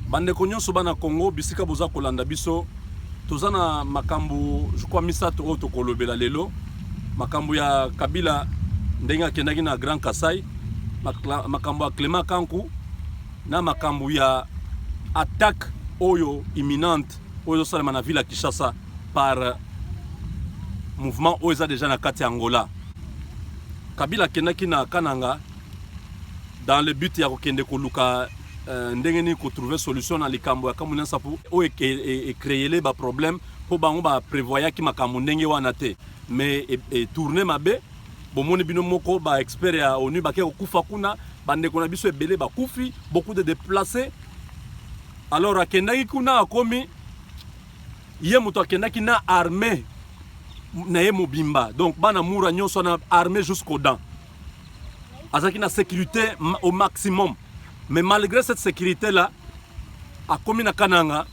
Bande nyonso bana Congo bisika boza kolanda biso tozana makambo je crois misato oto kolobela lelo makambo ya Kabila ndenga kendaki na Grand Kasai makambo ya Clément Kankou na makambo ya attaque oyo imminente oyo salama na ville ya Kinshasa par mouvement oyo eza déjà na kati ya Angola. Kabila kendaki na Kananga dans le but ya kokende koluka ndengeni ko trouver solution na likambo ya kamuna sapu o e créer les problèmes pour bango ba prévoya ki makambo ndenge wana te mais tourner mabe bomoni bino moko ba expert ya ONU ba ke kufa kuna bande kona biso ebele ba kufi beaucoup de déplacés. Alors akendaki kuna akomi ye muto akendaki na armée na ye mobimba donc bana mura nyonso na armée jusqu'aux dents azaki na sécurité au maximum. Mais malgré cette sécurité-là, à Komina Kananga,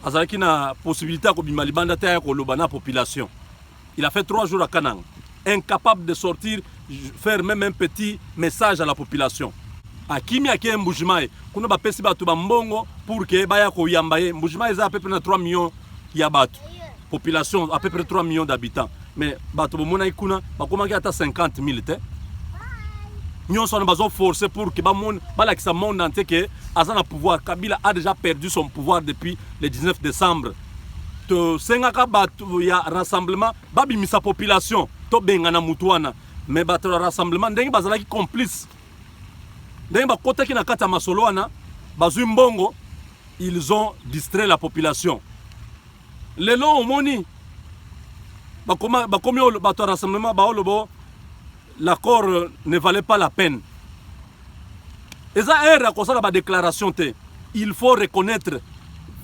azaki na possibilité à kobima libanda te ya koloba na population. Il a fait 3 jours à Kananga, incapable de sortir, faire même un petit message à la population. Akimi ake Mbujimai, kuna ba pesi batu ba mbongo pour que baya ko yamba ye. Mbujimai za à peu près 3 millions ya batu. Population à peu près 3 millions d'habitants. Mais batu bomona ikuna bakomaki ata 50 000 te. Nous sommes forcés pour que le monde entier que Azana pouvoir. Kabila a déjà perdu son pouvoir depuis le 19 décembre. To sengaka batu ya rassemblement babi misa population to bengana mutuana mais batu rassemblement ndenge bazalaki complice ndenge bakota ki na kata masoloana bazui mbongo ils ont distrait la population. Lelo omoni bakomi batu rassemblement baolobo l'accord ne valait pas la peine. Et ça est la déclaration. Il faut reconnaître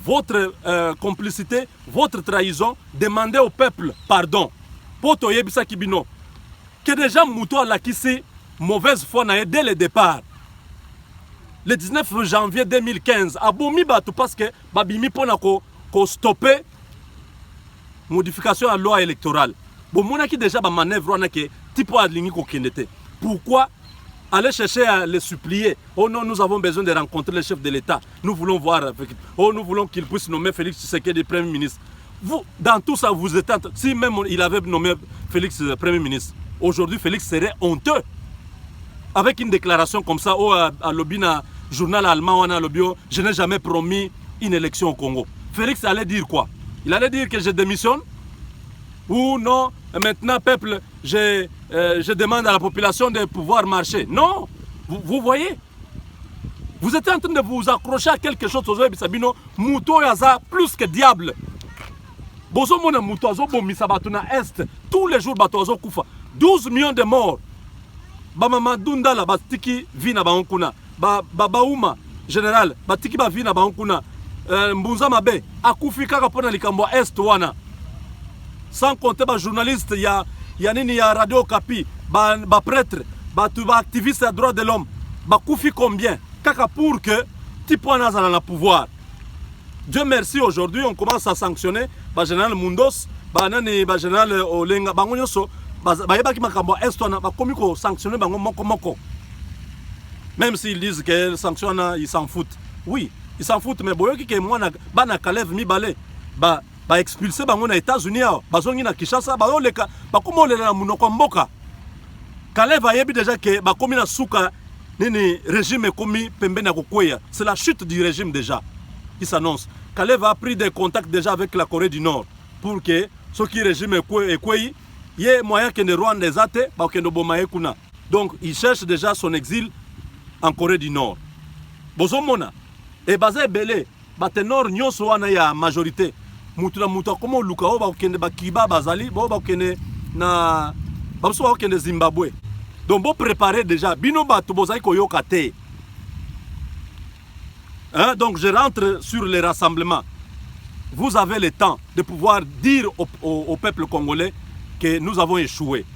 votre complicité, votre trahison, demander au peuple pardon. Poto yebisa kibino. Que déjà Mouto a quitté mauvaise foi dès le départ. Le 19 janvier 2015, abomi batu parce que babimi pona ko stopper modification à la loi électorale. Bon, mon qui déjà ba manœuvre on a que type à ligner kokendete. Pourquoi aller chercher à les supplier? Oh non, nous avons besoin de rencontrer le chef de l'État. Nous voulons voir avec. Oh, nous voulons qu'il puisse nommer Félix Tshisekedi Premier ministre. Vous, dans tout ça, vous êtes si même il avait nommé Félix Premier ministre, aujourd'hui Félix serait honteux. Avec une déclaration comme ça, oh à l'obina journal allemand on a l'obio, je n'ai jamais promis une élection au Congo. Félix allait dire quoi? Il allait dire que je démissionne. Ou non, maintenant, peuple, je demande à la population de pouvoir marcher. Non, vous voyez, vous êtes en train de vous accrocher à quelque chose. Mouto yaza plus que diable. Bozo mona mouto azo bomisa batuna est. Tous les jours bato azo kufa. 12 millions de morts. Bamama dunda la batiki vina baonkuna. Bauma général batiki ba vina baonkuna. Mbunza mabe akufi kaka pona likambo est wana. Sans compter les journalistes, il y a Radio Kapi, les prêtres, les activistes des droits de l'homme, les koufi combien? Kaka pour que Tipoana a le pouvoir. Dieu merci, aujourd'hui, on commence à sanctionner le général Mundos, le général Olenga, même s'ils disent que sanctionnent, ils s'en foutent. Oui, ils s'en foutent, mais boyo ki moi na Kalev mi balé ba expulsé bango na États-Unis bazongi na Kinshasa baoleka bakoma olela na munoko mboka. Kalev ayebi déjà que bakomi na suka nini régime komi pembe na kokweya. C'est la chute du régime déjà qui s'annonce. Kalev a pris des contacts déjà avec la Corée du Nord pour que ce qui régime ekweyi yé moyen que ne Rwanda ezate ba kendo bomaye kuna. Donc il cherche déjà son exil en Corée du Nord. Bozomona et basé belé batenor nyonso wana ya majorité. Mutula muta como lukao ba kende ba kiba bazali ba kende na ba so ba kende Zimbabwe. Donc bon préparer déjà bino bato bozai ko yoka te. Hein, donc je rentre sur les rassemblements. Vous avez le temps de pouvoir dire au peuple congolais que nous avons échoué.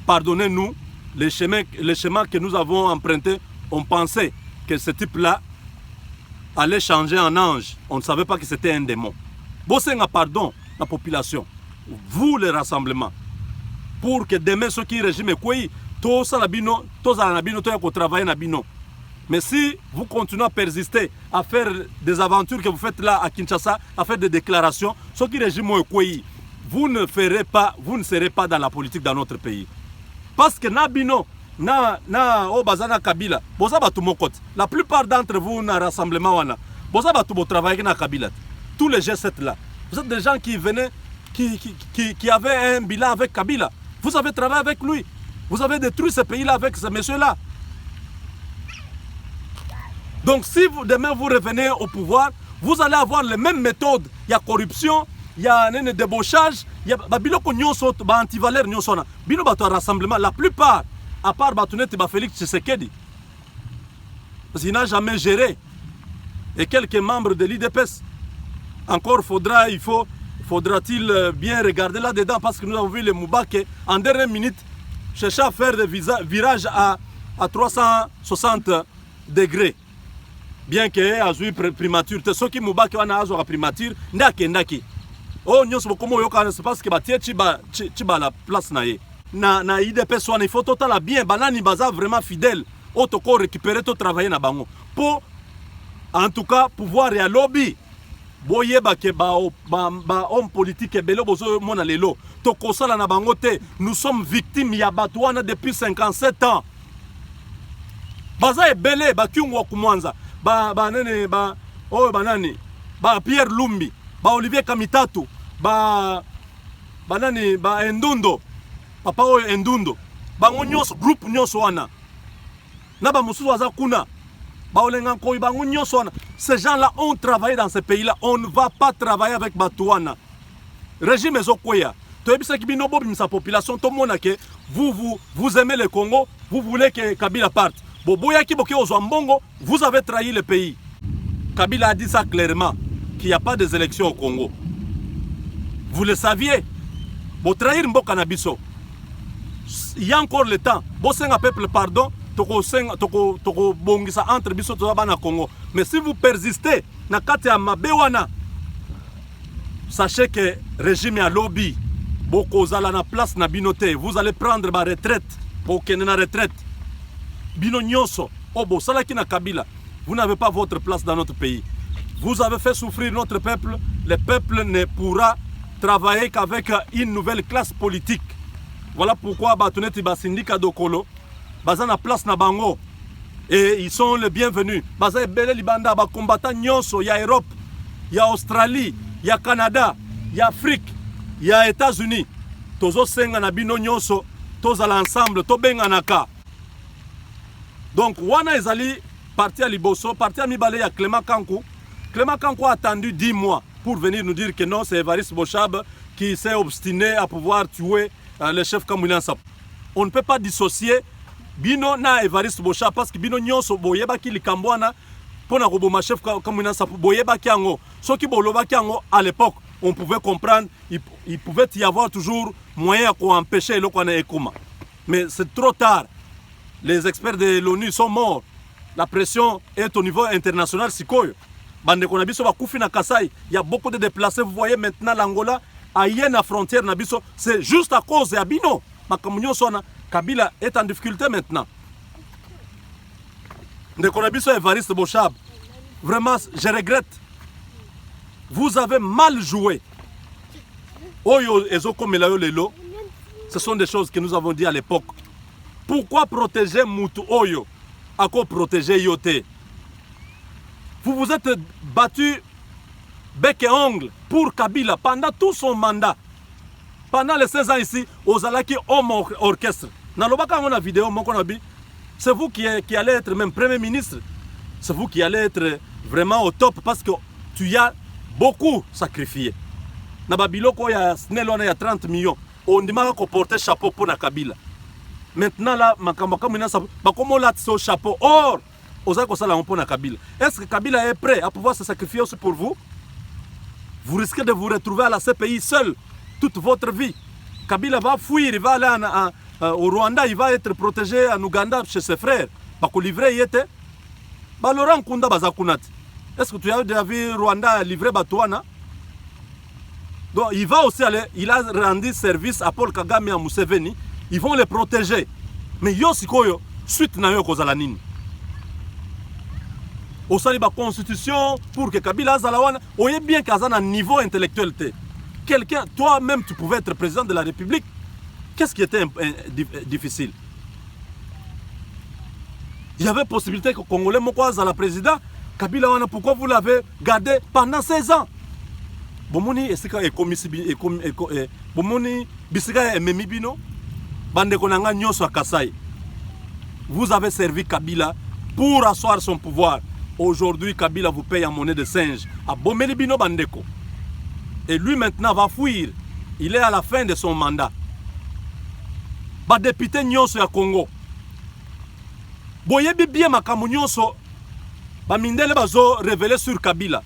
Pardonnez-nous les chemins que nous avons empruntés. On pensait que ce type-là allait changer en ange. On ne savait pas que c'était un démon. Bosenga pardon la population. Vous les rassemblements. Pour que demain ceux qui régiment quoi, tous ça la bino, tous à la bino, tous à travailler na bino. Mais si vous continuez à persister, à faire des aventures que vous faites là à Kinshasa, à faire des déclarations, ce qui régime vous ne serez pas dans la politique dans notre pays. Parce que Nabino, Obazana Kabila, la plupart d'entre vous na rassemblement travailler na Kabila. Tous les G7 là, vous êtes des gens qui venaient, qui avaient un bilan avec Kabila. Vous avez travaillé avec lui. Vous avez détruit ce pays là avec ce monsieur là. Donc si demain vous revenez au pouvoir, vous allez avoir les mêmes méthodes. Il y a corruption, il y a un débauchage, il y a biloko nyonso ba antivaleur nyonso na. Bino bato rassemblement la plupart à part Batounette et Félix Tshisekedi. Parce qu'il n'a jamais géré. Et quelques membres de l'IDPS. Encore faudra-t-il bien regarder là-dedans parce que nous avons vu les Moubake en dernière minute chercher à faire des virages à 360 degrés. Bien que azui primature, ceux qui Moubake wana azo primature, ndaki. Oh nyonso bokomo yoka c'est parce que batie chiba la place nae. Na IDPS wana il faut total bien banani baza vraiment fidèle. Otoko récupérer to travailler na bango. Pour en tout cas pouvoir et à lobby. Boyeba ke ba homme politique ebele bozo mona lelo tokosala na bango te. Nous sommes victimes ya bato wana depuis 57 ans. Baza ebele ba kyungwa kumwanza banani ba Pierre Lumbi ba Olivier Kamitatu ba Endundo papa oyo Endundo bango nyonso groupe nyonso wana na ba mususu aza kuna. Ces gens-là ont travaillé dans ce pays-là. On ne va pas travailler avec Batouana. Régime Ezokoya. Sa population, tout le monde que vous aimez le Congo, vous voulez que Kabila parte. Vous avez trahi le pays. Kabila a dit ça clairement, qu'il n'y a pas des élections au Congo. Vous le saviez. Vous trahir Mboka Nabiso. Il y a encore le temps. Vous avez un peuple pardon. Toko bongisa entre biso to bana Congo. Mais si vous persistez na kati ya mabewana, sachez que régime à lobby boko zala na place na binote, vous allez prendre ma retraite pour que na retraite bino nyonso obo salaki na Kabila. Vous n'avez pas votre place dans notre pays. Vous avez fait souffrir notre peuple. Le peuple ne pourra travailler qu'avec une nouvelle classe politique. Voilà pourquoi Batounette ba syndicat Dokolo baza na place na bango et ils sont les bienvenus. Baza ebele libanda ba combattant nyonso ya Europe, ya Australie, ya Canada, ya Afrique, ya États-Unis. Tozo senga na bino nyonso, tozala ensemble, to benga naka. Donc wana ezali parti à Liboso, parti à Mibale ya Clément Kankou. Clément Kankou a attendu 10 mois pour venir nous dire que non, c'est Évariste Bochab qui s'est obstiné à pouvoir tuer le chef Kamwina Nsapu. On ne peut pas dissocier Bino na Évariste Bochab parce que Bino nyonso boyeba ki likambwana pona roboma chef Kamwina Nsapu boyeba ki ango. Soki boloba ki ango à l'époque, on pouvait comprendre, il pouvait y avoir toujours moyen pour empêcher le kwana ekoma. Mais c'est trop tard. Les experts de l'ONU sont morts. La pression est au niveau international sikoyo. Bande konabiso bakufi na Kasai, il y a beaucoup de déplacés. Vous voyez maintenant l'Angola à la frontière nabiso, c'est juste à cause de Abino. Makamunyo sona Kabila est en difficulté maintenant. De konabiso Évariste Bochab. Vraiment, je regrette. Vous avez mal joué. Oyo ezoko melayo lelo. Ce sont des choses que nous avons dit à l'époque. Pourquoi protéger Moutou Oyo? À quoi protéger Yote? Vous vous êtes battu bec et ongle pour Kabila pendant tout son mandat. Pendant les 16 ans ici, aux Alaki Homme Orchestre. Dans le vidéo, c'est vous qui allez être même Premier ministre. C'est vous qui allez être vraiment au top parce que tu as beaucoup sacrifié. Dans Babiloko, il y a 30 millions. On dit qu'on portait chapeau pour Kabila. Maintenant, là, comment là, ce chapeau? Or, est-ce que Kabila est prêt à pouvoir se sacrifier aussi pour vous? Vous risquez de vous retrouver à la CPI seul toute votre vie. Kabila va fuir, il va aller au Rwanda, il va être protégé en Ouganda chez ses frères. Est-ce que tu as déjà vu Rwanda livrer Batouana? Donc il va aussi aller, il a rendu service à Paul Kagame et à Museveni. Ils vont les protéger. Mais yo sikoyo, suite na yo kozala nini. au sali ba constitution pour que Kabila azalawana oye bien kazana niveau intellectuel te. Quelqu'un, toi-même tu pouvais être président de la République. Qu'est-ce qui était difficile? Il y avait possibilité que Congolais moko azala président. Kabila wana, pourquoi vous l'avez gardé pendant 16 ans? Bomoni esika bomoni bisika ememibino bande konanga nyoso a Kasai. Vous avez servi Kabila pour asseoir son pouvoir. Aujourd'hui, Kabila vous paye en monnaie de singe. À Bomelibino Bandeko. Et lui maintenant va fuir. Il est à la fin de son mandat. Ba député nyonso ya Congo. Boyebi bien makamu nyonso. Ba mindele bazo révélé sur Kabila.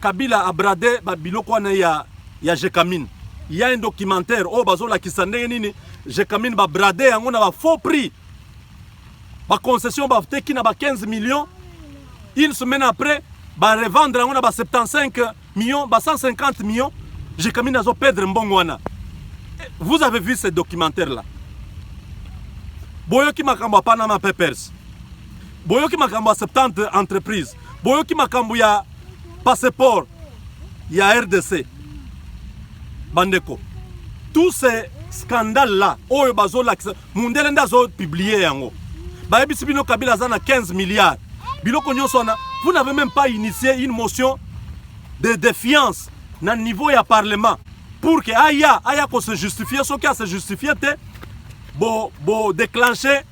Kabila a bradé ba biloko na ya Jekamine. Il y a un documentaire oh bazo la kisande nini Jekamine ba bradé yango na ba faux prix. Ba concession ba teki na ba 15 millions. Une semaine après, ba revendre on a ba 75 millions, ba 150 millions. J'ai kamina zo perdre mbongwana. Vous avez vu ce documentaire là. Boyoki makambo Panama Papers. Boyoki makambo 70 entreprises. Boyoki makambo ya passeport ya RDC. Bandeko. Tous ces scandales là, oyo bazo la mundele ndazo publier yango. Ba ebisi bino Kabila zana 15 milliards. Vous n'avez même pas initié une motion de défiance dans le niveau du Parlement pour que Aya se justifie, ce qui a se justifié, bo déclencher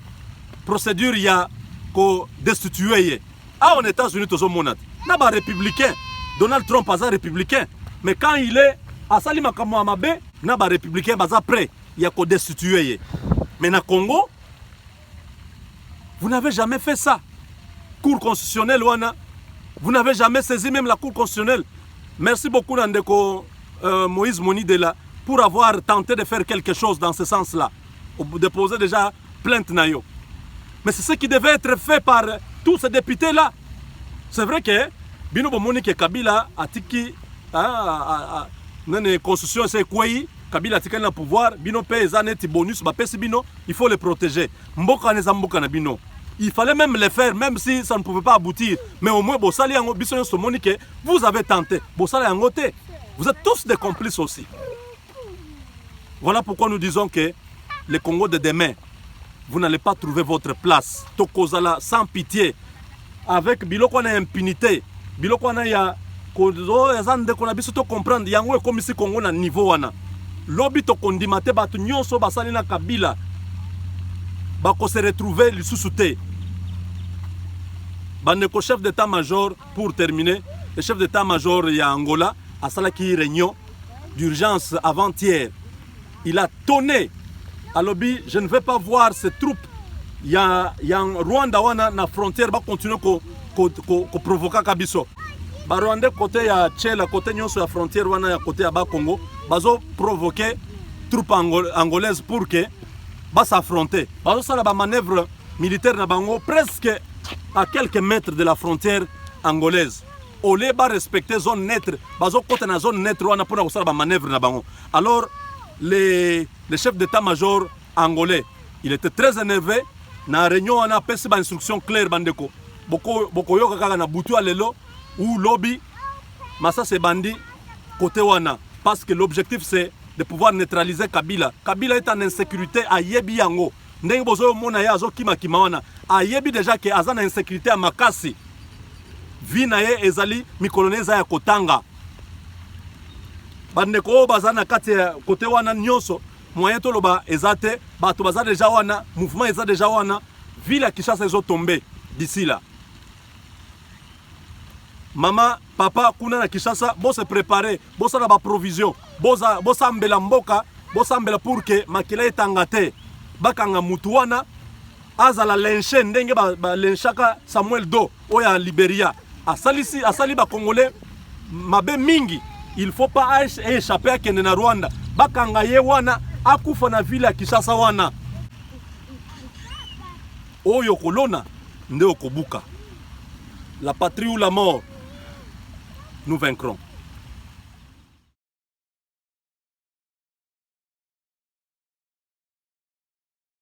procédure ya ko destituer. Ah, aux États-Unis, tous monat. N'a pas républicain. Donald Trump a républicain. Mais quand il est à Salima Kamouamabe, n'a pas républicain, bas après, il y a ko destituer. Mais dans Congo, vous n'avez jamais fait ça. Cour constitutionnelle, vous n'avez jamais saisi même la Cour constitutionnelle. Merci beaucoup, Nandeko Moïse Monidela, pour avoir tenté de faire quelque chose dans ce sens-là. Déposer déjà plainte Nayo. Mais c'est ce qui devait être fait par tous ces députés-là. C'est vrai que Bino Monique Kabila a tiki la constitution, c'est quoi? Kabila a tiki le pouvoir, Bino paye les bonus, Bino, il faut les protéger. Mboka Nezamboka na Bino. Il fallait même le faire, même si ça ne pouvait pas aboutir. Mais au moins, vous avez tenté. Vous êtes tous des complices aussi. Voilà pourquoi nous disons que le Congo de demain, vous n'allez pas trouver votre place. Tokozala sans pitié. Avec biloko na impunité. Biloko na ya kozo ezande kona biso to comprendre yango comme si Congo na niveau wana. Lobi to kondimate batu nyonso basali na Kabila. Bako se retrouver lisusu te. Bandeko chef d'état-major, pour terminer, le chef d'état-major ya Angola a salaki réunion d'urgence avant-hier. Il a tonné à lobby, je ne vais pas voir ces troupes. Il y a Rwanda wana na frontière ba continuer ko provoquer kabiso. Ba Rwanda côté ya Tchela côté nyonso ya frontière wana ya côté ya ba Congo, bazo provoquer troupes angolaises pour que va s'affronter. Bazo sala ba manœuvre militaire na bango presque à quelques mètres de la frontière angolaise. Au lieu de respecter zone neutre, bazo côté na zone neutre wana pour sala ba manœuvre na bango. Alors le chef d'état-major angolais, il était très énervé. Na réunion on a passé ba instruction claire bandeko. Boko yoka kaka na butu alelo ou lobby massa se bandi côté wana parce que l'objectif c'est de pouvoir neutraliser Kabila. Kabila est en insécurité à Yebi Yango. Ndenge bozo mona ya zo kima wana. A Yebi déjà que azana insécurité à Makasi. Vina ye ezali mikoloneza ya Kotanga. Bandeko bazana kati côté wana nyonso. Moyen to loba ezate bato baza déjà wana, mouvement eza déjà wana. Ville à Kinshasa ezo tomber d'ici là. Maman, papa, kuna na Kinshasa, bo se préparer, bo sa na ba provision, bo sambela mboka, bo sambela pour que makila etangate, bakanga mutu wana, azala lenche ndenge ba lenchaka Samuel Do, oya Liberia. Asali ba Congolais, mabe mingi, il faut pas échapper à kende na Rwanda, bakanga ye wana, akufa na ville ya Kinshasa wana. Oyo kolona, nde okobuka. La patrie ou la mort, nous vaincrons.